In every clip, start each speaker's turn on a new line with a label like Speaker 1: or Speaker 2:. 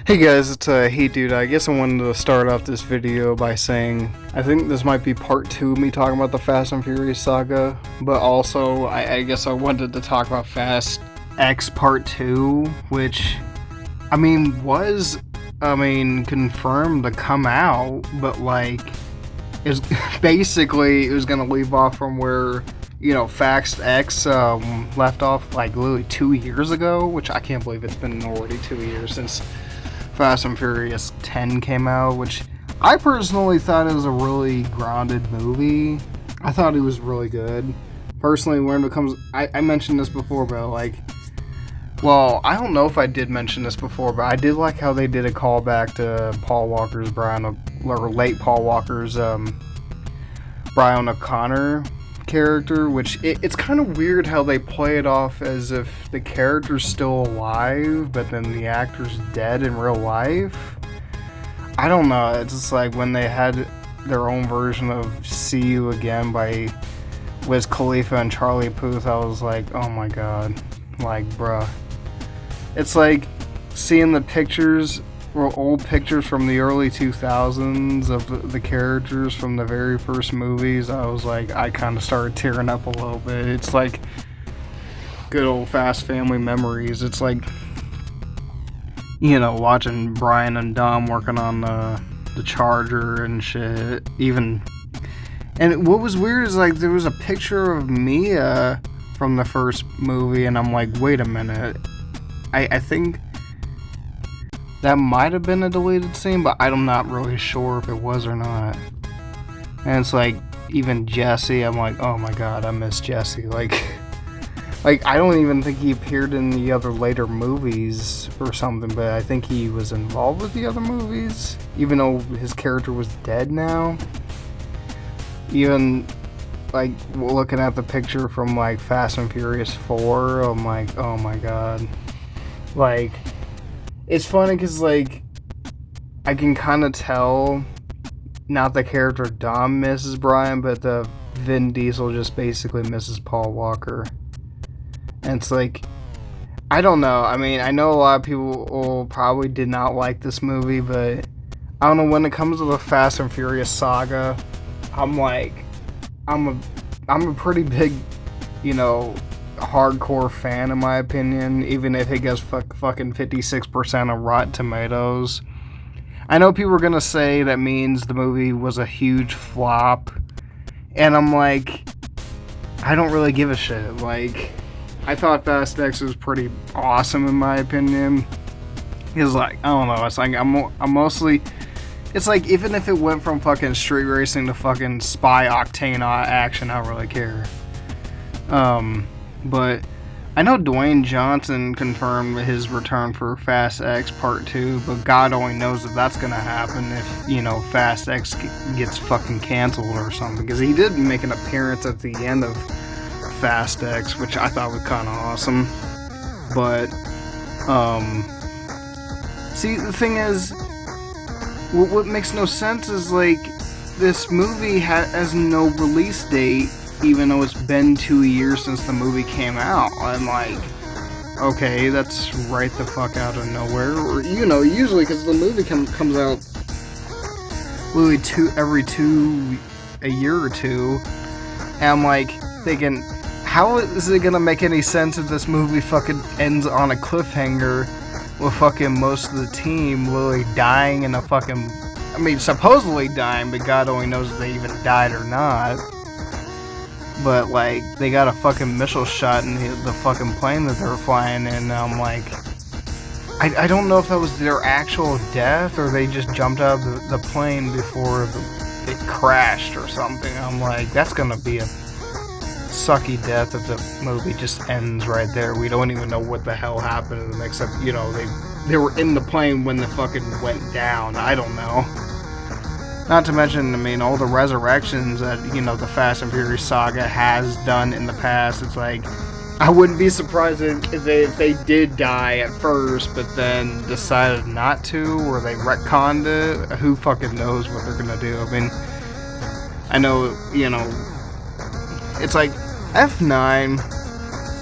Speaker 1: Hey guys, it's Hey Dude. I guess I wanted to start off this video by saying I think this might be part two of me talking about the Fast and Furious saga, but also I guess I wanted to talk about Fast X Part 2, which was confirmed to come out, but like is basically it was gonna leave off from where Fast X left off like literally 2 years ago, which I can't believe it's been already 2 years since Fast and Furious 10 came out, which I personally thought it was a really grounded movie. I thought it was really good. Personally, when it comes, I mentioned this before, but I don't know if I did mention this before, but I did like how they did a callback to Paul Walker's late Paul Walker's Brian O'Connor character, which it's kind of weird how they play it off as if the character's still alive, but then the actor's dead in real life. I don't know. It's just like when they had their own version of "See You Again" by Wiz Khalifa and Charlie Puth. I was like, oh my god, like, bruh. It's like seeing the pictures, old pictures from the early 2000s of the characters from the very first movies. I was like, I kind of started tearing up a little bit. It's like good old Fast family memories. It's like, watching Brian and Dom working on the Charger and shit. And what was weird is like there was a picture of Mia from the first movie, and I'm like, wait a minute. I think that might have been a deleted scene, but I'm not really sure if it was or not. And it's like, even Jesse, I'm like, oh my god, I miss Jesse. Like I don't even think he appeared in the other later movies or something, but I think he was involved with the other movies, even though his character was dead now. Even, like, looking at the picture from, like, Fast and Furious 4, I'm like, oh my god. Like, it's funny because, like, I can kind of tell, not the character Dom misses Brian, but the Vin Diesel just basically misses Paul Walker. And it's like, I don't know. I mean, I know a lot of people probably did not like this movie, but I don't know, when it comes to the Fast and Furious saga, I'm like, I'm a pretty big, hardcore fan in my opinion, even if it gets fucking 56% on Rotten Tomatoes. I know people are gonna say that means the movie was a huge flop, and I'm like, I don't really give a shit. Like, I thought Fast X was pretty awesome in my opinion. It's like, I don't know, it's like I'm mostly, it's like, even if it went from fucking street racing to fucking spy octane action, I don't really care. But I know Dwayne Johnson confirmed his return for Fast X Part 2, but God only knows if that's gonna happen if, Fast X gets fucking canceled or something. Because he did make an appearance at the end of Fast X, which I thought was kind of awesome. But, see, the thing is, what makes no sense is, like, this movie has no release date, even though it's been 2 years since the movie came out. I'm like, okay, that's right the fuck out of nowhere. Or, usually, because the movie comes out literally a year or two, and I'm like, thinking, how is it gonna make any sense if this movie fucking ends on a cliffhanger with fucking most of the team literally dying in a fucking, supposedly dying, but God only knows if they even died or not. But, like, they got a fucking missile shot in the fucking plane that they're flying in, and I'm like, I don't know if that was their actual death, or they just jumped out of the plane before it crashed or something. I'm like, that's gonna be a sucky death if the movie just ends right there. We don't even know what the hell happened to them, except, they were in the plane when the fucking went down. I don't know. Not to mention, all the resurrections that, the Fast and Furious saga has done in the past. It's like, I wouldn't be surprised if they did die at first, but then decided not to, or they retconned it. Who fucking knows what they're gonna do? I know, it's like, F9,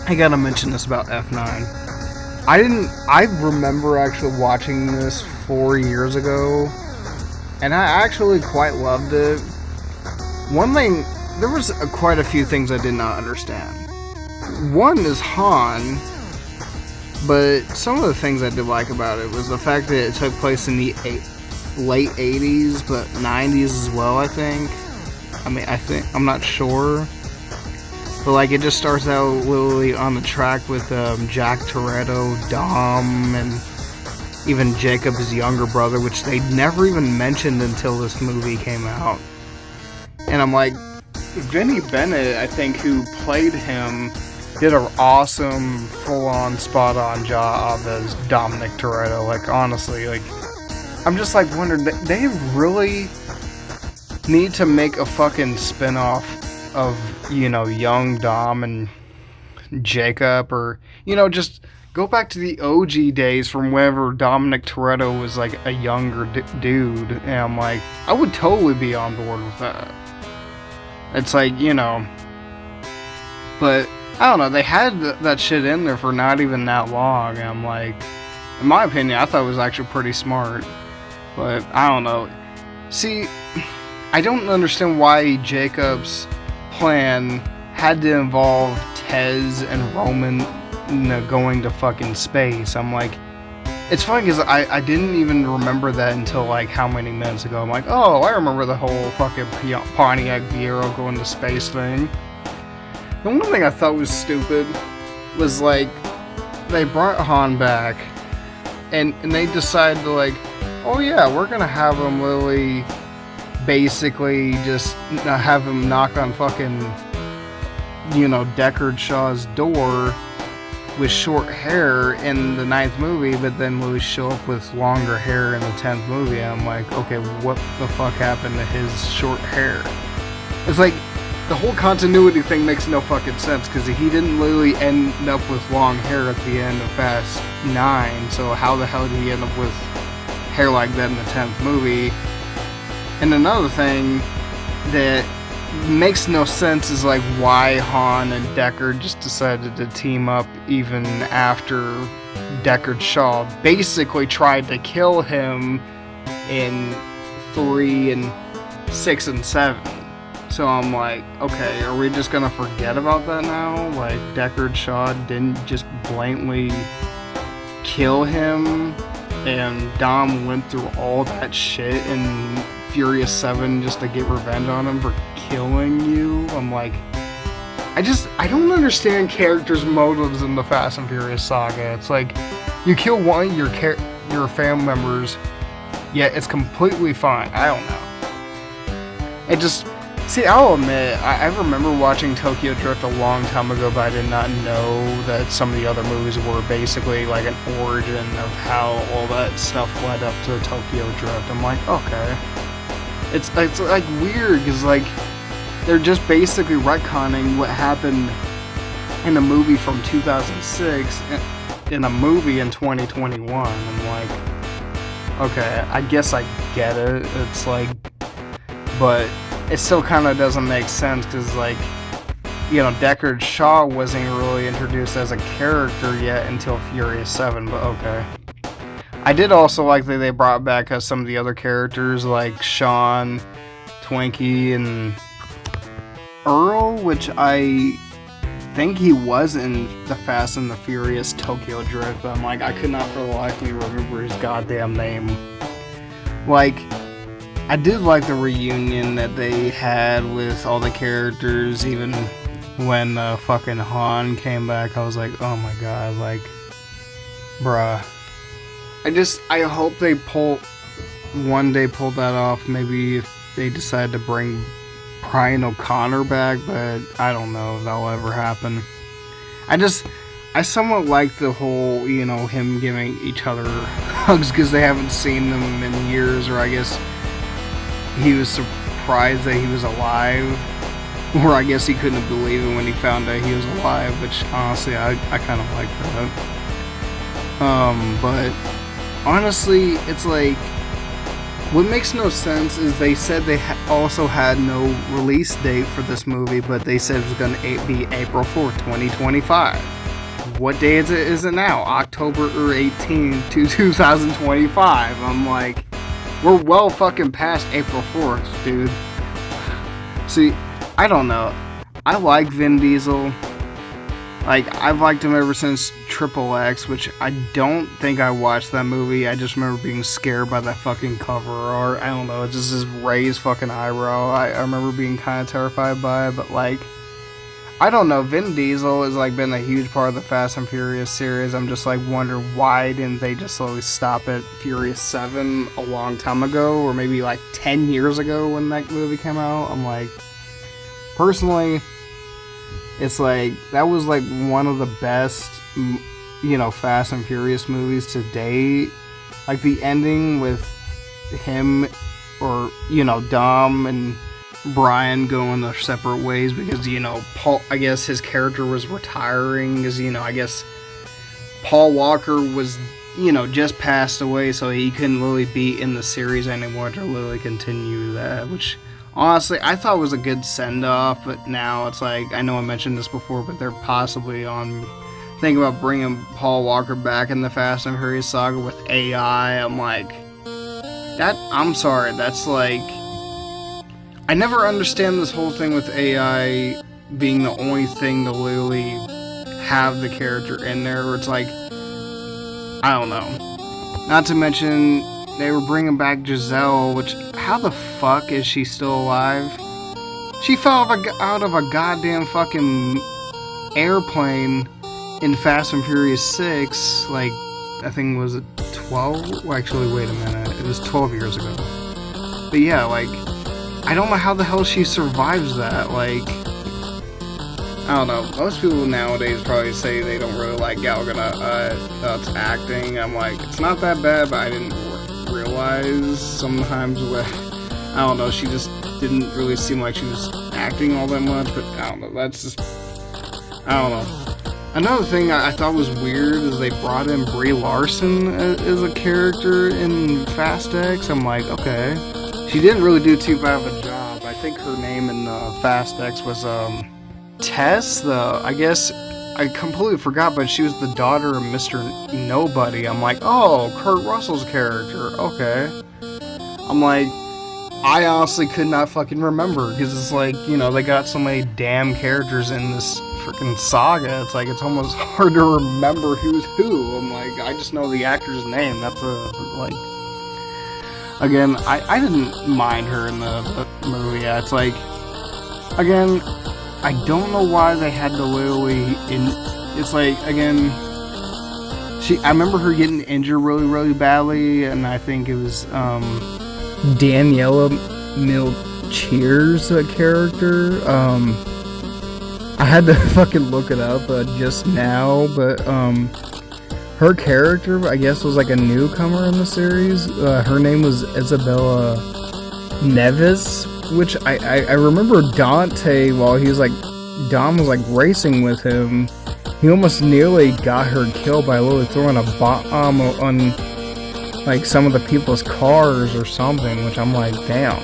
Speaker 1: I gotta mention this about F9. I remember actually watching this 4 years ago, and I actually quite loved it. One thing, there was quite a few things I did not understand. One is Han, but some of the things I did like about it was the fact that it took place in the late 80s, but 90s as well, I think. I'm not sure. But, like, it just starts out literally on the track with Jack Toretto, Dom, and even Jacob's younger brother, which they never even mentioned until this movie came out. And I'm like, Vinnie Bennett, I think, who played him, did an awesome, full-on, spot-on job as Dominic Toretto. Like, honestly, like, I'm just, like, wondering, they really need to make a fucking spin-off of, you know, young Dom and Jacob, or, you know, just go back to the OG days from whenever Dominic Toretto was, like, a younger dude, and I'm like, I would totally be on board with that. It's like, you know, but, I don't know, they had that shit in there for not even that long, and I'm like, in my opinion, I thought it was actually pretty smart, but, I don't know. See, I don't understand why Jacob's plan had to involve Tez and Roman, you know, going to fucking space. I'm like, it's funny because I didn't even remember that until like how many minutes ago. I'm like, oh, I remember the whole fucking Pontiac Fiero going to space thing. The one thing I thought was stupid was like, they brought Han back and they decided to like, oh yeah, we're gonna have him literally basically just have him knock on fucking, you know, Deckard Shaw's door with short hair in the 9th movie, but then Louis show up with longer hair in the 10th movie. I'm like, okay, what the fuck happened to his short hair? It's like, the whole continuity thing makes no fucking sense, because he didn't literally end up with long hair at the end of Fast 9, so how the hell did he end up with hair like that in the 10th movie? And another thing that makes no sense is like why Han and Deckard just decided to team up even after Deckard Shaw basically tried to kill him in 3 and 6 and 7. So I'm like, okay, are we just gonna forget about that now? Like, Deckard Shaw didn't just blatantly kill him, and Dom went through all that shit in Furious 7 just to get revenge on him for killing you. I'm like, I don't understand characters' motives in the Fast and Furious saga. It's like, you kill one of your family members, yet it's completely fine. I don't know. It just, see, I'll admit, I remember watching Tokyo Drift a long time ago, but I did not know that some of the other movies were basically like an origin of how all that stuff led up to Tokyo Drift. I'm like, okay. It's like weird, because like, they're just basically retconning what happened in a movie from 2006 in a movie in 2021. I'm like, okay, I guess I get it. It's like, but it still kind of doesn't make sense, because like, you know, Deckard Shaw wasn't really introduced as a character yet until Furious 7, but okay. I did also like that they brought back some of the other characters like Sean, Twinkie, and Earl, which I think he was in the Fast and the Furious Tokyo Drift, but I'm like, I could not for the life of me remember his goddamn name. Like, I did like the reunion that they had with all the characters, even when fucking Han came back. I was like, oh my god, like, bruh. I hope they one day pull that off. Maybe if they decide to bring Brian O'Connor back, but I don't know if that'll ever happen. I somewhat like the whole, you know, him giving each other hugs, because they haven't seen them in years, or I guess he was surprised that he was alive, or I guess he couldn't believe it when he found out he was alive, which honestly I kind of like that. But honestly, it's like, what makes no sense is they said they also had no release date for this movie, but they said it was going to be April 4th, 2025. what day is it now? October 18th, 2025. I'm like, we're well fucking past April 4th, dude. See, I don't know. I like Vin Diesel. Like, I've liked him ever since Triple X, which I don't think I watched that movie. I just remember being scared by that fucking cover art. I don't know, it's just this raised fucking eyebrow. I remember being kind of terrified by it, but like, I don't know. Vin Diesel has like been a huge part of the Fast and Furious series. I'm just like wondering why didn't they just slowly stop at Furious 7 a long time ago, or maybe like 10 years ago when that movie came out. I'm like, personally, it's like, that was like one of the best, you know, Fast and Furious movies to date. Like the ending with him, or, you know, Dom and Brian going their separate ways because, you know, Paul, I guess his character was retiring because, you know, I guess Paul Walker was, you know, just passed away, so he couldn't really be in the series anymore to really continue that, which honestly I thought was a good send-off. But now it's like, I know I mentioned this before, but they're possibly thinking about bringing Paul Walker back in the Fast and Furious saga with AI. I'm like, I'm sorry, that's like, I never understand this whole thing with AI being the only thing to literally have the character in there, where it's like, I don't know. Not to mention, they were bringing back Giselle, which, how the fuck is she still alive? She fell out of a goddamn fucking airplane in Fast and Furious 6, like, I think, was it 12? Well, actually, wait a minute, it was 12 years ago. But yeah, like, I don't know how the hell she survives that. Like, I don't know. Most people nowadays probably say they don't really like Gal Gadot's acting. I'm like, it's not that bad, but I didn't realize sometimes what, I don't know, she just didn't really seem like she was acting all that much. But I don't know, that's just, I don't know. Another thing I thought was weird is they brought in Brie Larson as a character in Fast X. I'm like, okay. She didn't really do too bad of a job. I think her name in Fast X was Tess. I guess I completely forgot, but she was the daughter of Mr. Nobody. I'm like, oh, Kurt Russell's character. Okay. I'm like, I honestly could not fucking remember, because it's like, you know, they got so many damn characters in this freaking saga. It's like, it's almost hard to remember who's who. I'm like, I just know the actor's name. That's like. Again, I didn't mind her in the movie. Yeah, it's like, again, I don't know why they had to literally, it's like, again, I remember her getting injured really, really badly, and I think it was, Daniela Milcheer's character. I had to fucking look it up just now, but, her character, I guess, was like a newcomer in the series. Her name was Isabella Neves, which I remember Dante, while he was like, Dom was like racing with him, he almost nearly got her killed by literally throwing a bomb on like some of the people's cars or something, which I'm like, damn.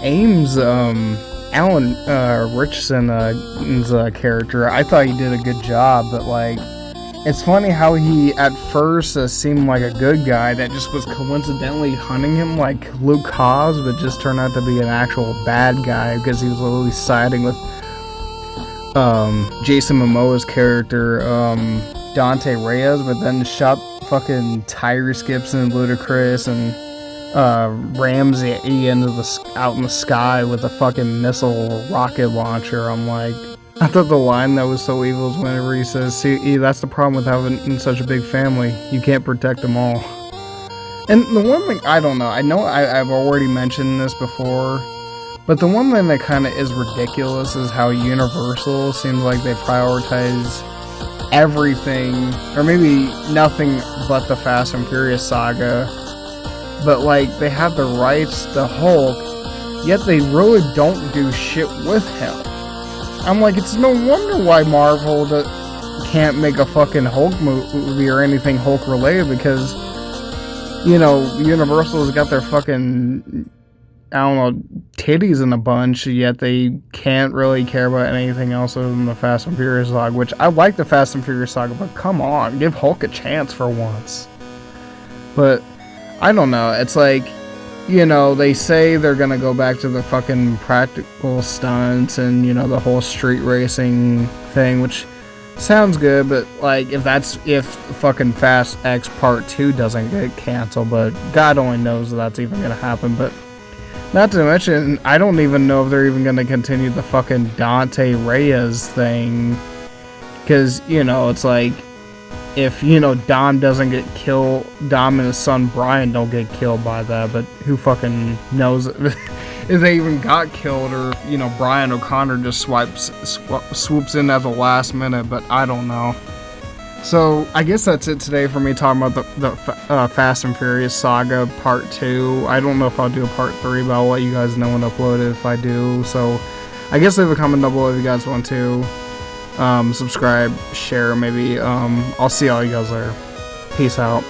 Speaker 1: Ames, Alan Richardson's character, I thought he did a good job, but like, it's funny how he at first seemed like a good guy that just was coincidentally hunting him like Luke Hobbs, but just turned out to be an actual bad guy because he was literally siding with Jason Momoa's character, Dante Reyes, but then shot fucking Tyrese Gibson, Ludacris, and Ramsey out in the sky with a fucking missile rocket launcher. I'm like, I thought the line that was so evil is whenever he says, see, that's the problem with having such a big family, you can't protect them all. And the one thing, I don't know, I've already mentioned this before, but the one thing that kind of is ridiculous is how Universal seems like they prioritize everything, or maybe nothing but the Fast and Furious saga, but like, they have the rights to Hulk, yet they really don't do shit with him. I'm like, it's no wonder why Marvel can't make a fucking Hulk movie or anything Hulk related, because, you know, Universal's got their fucking I don't know, titties in a bunch, yet they can't really care about anything else other than the Fast and Furious saga, which I like the Fast and Furious saga, but come on, give Hulk a chance for once. But, I don't know, it's like, you know, they say they're gonna go back to the fucking practical stunts and, you know, the whole street racing thing, which sounds good, but, like, if fucking Fast X Part 2 doesn't get canceled, but God only knows if that's even gonna happen, but not to mention, I don't even know if they're even gonna continue the fucking Dante Reyes thing, because, you know, it's like, if, you know, Dom doesn't get killed, Dom and his son Brian don't get killed by that, but who fucking knows if they even got killed, or, you know, Brian O'Connor just swoops in at the last minute, but I don't know. So, I guess that's it today for me talking about the Fast and Furious Saga Part 2. I don't know if I'll do a Part 3, but I'll let you guys know when uploaded if I do. So, I guess leave a comment down below if you guys want to. Subscribe, share, maybe. I'll see all you guys later. Peace out.